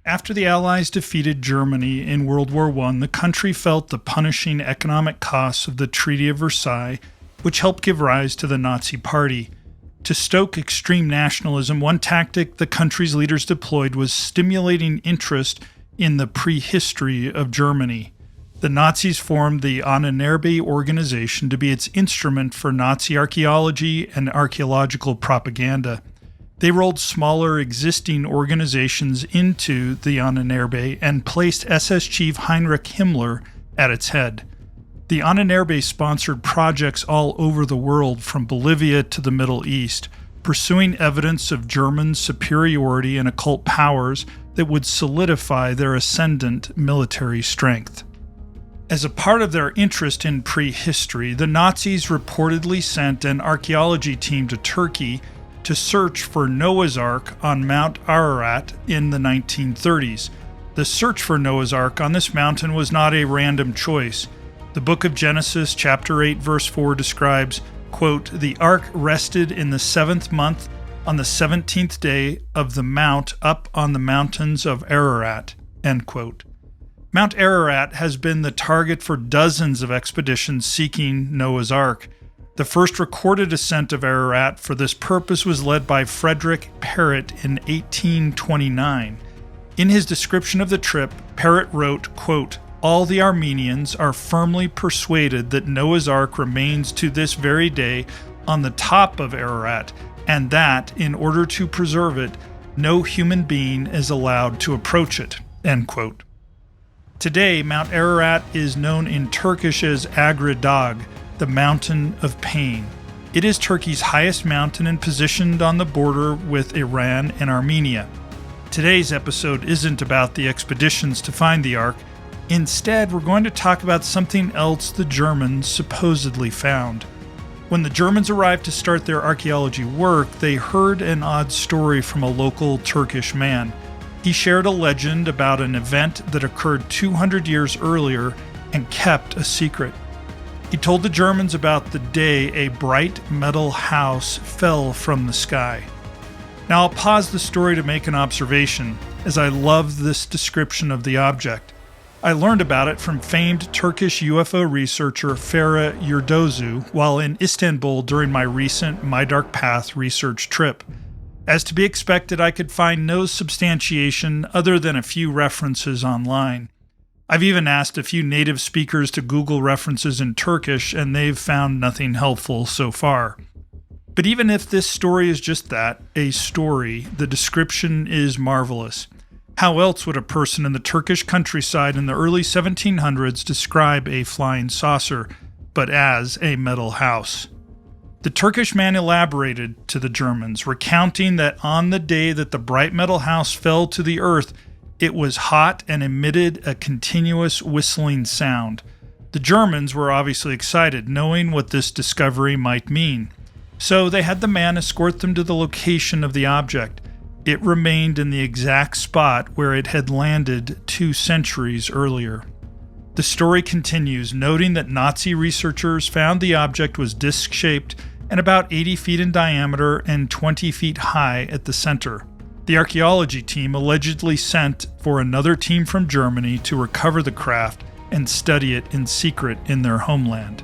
After the Allies defeated Germany in World War I, the country felt the punishing economic costs of the Treaty of Versailles, which helped give rise to the Nazi Party. To stoke extreme nationalism, one tactic the country's leaders deployed was stimulating interest in the prehistory of Germany. The Nazis formed the Ahnenerbe organization to be its instrument for Nazi archaeology and archaeological propaganda. They rolled smaller existing organizations into the Ahnenerbe and placed SS Chief Heinrich Himmler at its head. The Ahnenerbe sponsored projects all over the world, from Bolivia to the Middle East, pursuing evidence of German superiority and occult powers that would solidify their ascendant military strength. As a part of their interest in prehistory, the Nazis reportedly sent an archaeology team to Turkey to search for Noah's Ark on Mount Ararat in the 1930s. The search for Noah's Ark on this mountain was not a random choice. The book of Genesis, chapter 8, verse 4 describes, quote, "The ark rested in the 7th month on the 17th day of the mount up on the mountains of Ararat," end quote. Mount Ararat has been the target for dozens of expeditions seeking Noah's Ark. The first recorded ascent of Ararat for this purpose was led by Frederick Parrott in 1829. In his description of the trip, Parrott wrote, quote, "All the Armenians are firmly persuaded that Noah's Ark remains to this very day on the top of Ararat, and that, in order to preserve it, no human being is allowed to approach it," end quote. Today, Mount Ararat is known in Turkish as Agri-Dağ, the Mountain of Pain. It is Turkey's highest mountain and positioned on the border with Iran and Armenia. Today's episode isn't about the expeditions to find the Ark. Instead, we're going to talk about something else the Germans supposedly found. When the Germans arrived to start their archaeology work, they heard an odd story from a local Turkish man. He shared a legend about an event that occurred 200 years earlier and kept a secret. He told the Germans about the day a bright metal house fell from the sky. Now I'll pause the story to make an observation, as I love this description of the object. I learned about it from famed Turkish UFO researcher Farah Yurdozu while in Istanbul during my recent My Dark Path research trip. As to be expected, I could find no substantiation other than a few references online. I've even asked a few native speakers to Google references in Turkish, and they've found nothing helpful so far. But even if this story is just that, a story, the description is marvelous. How else would a person in the Turkish countryside in the early 1700s describe a flying saucer, but as a metal house? The Turkish man elaborated to the Germans, recounting that on the day that the bright metal house fell to the earth, it was hot and emitted a continuous whistling sound. The Germans were obviously excited, knowing what this discovery might mean. So they had the man escort them to the location of the object. It remained in the exact spot where it had landed 2 centuries earlier. The story continues, noting that Nazi researchers found the object was disc-shaped and about 80 feet in diameter and 20 feet high at the center. The archaeology team allegedly sent for another team from Germany to recover the craft and study it in secret in their homeland.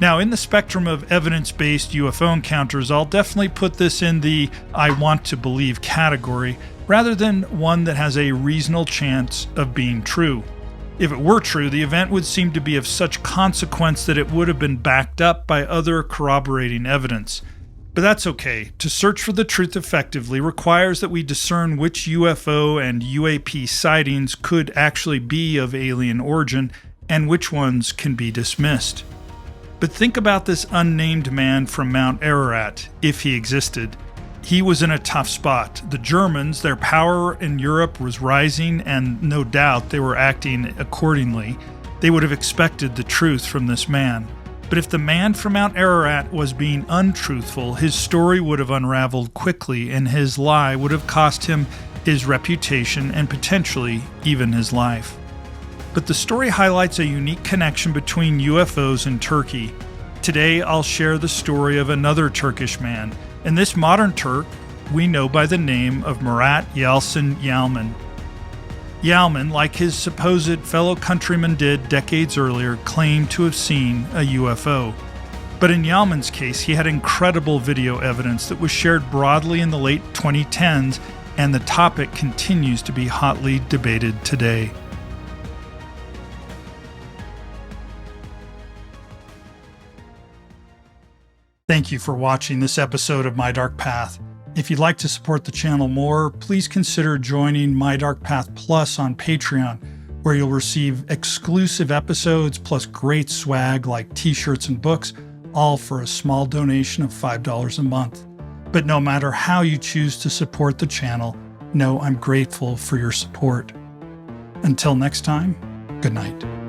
Now, in the spectrum of evidence-based UFO encounters, I'll definitely put this in the I want to believe category, rather than one that has a reasonable chance of being true. If it were true, the event would seem to be of such consequence that it would have been backed up by other corroborating evidence. But that's okay. To search for the truth effectively requires that we discern which UFO and UAP sightings could actually be of alien origin and which ones can be dismissed. But think about this unnamed man from Mount Ararat, if he existed. He was in a tough spot. The Germans, their power in Europe was rising, and no doubt they were acting accordingly. They would have expected the truth from this man. But if the man from Mount Ararat was being untruthful, his story would have unraveled quickly, and his lie would have cost him his reputation and potentially even his life. But the story highlights a unique connection between UFOs and Turkey. Today, I'll share the story of another Turkish man, and this modern Turk we know by the name of Murat Yalçın Yalman. Yalman, like his supposed fellow countrymen did decades earlier, claimed to have seen a UFO. But in Yalman's case, he had incredible video evidence that was shared broadly in the late 2010s, and the topic continues to be hotly debated today. Thank you for watching this episode of My Dark Path. If you'd like to support the channel more, please consider joining My Dark Path Plus on Patreon, where you'll receive exclusive episodes plus great swag like t-shirts and books, all for a small donation of $5 a month. But no matter how you choose to support the channel, know I'm grateful for your support. Until next time, good night.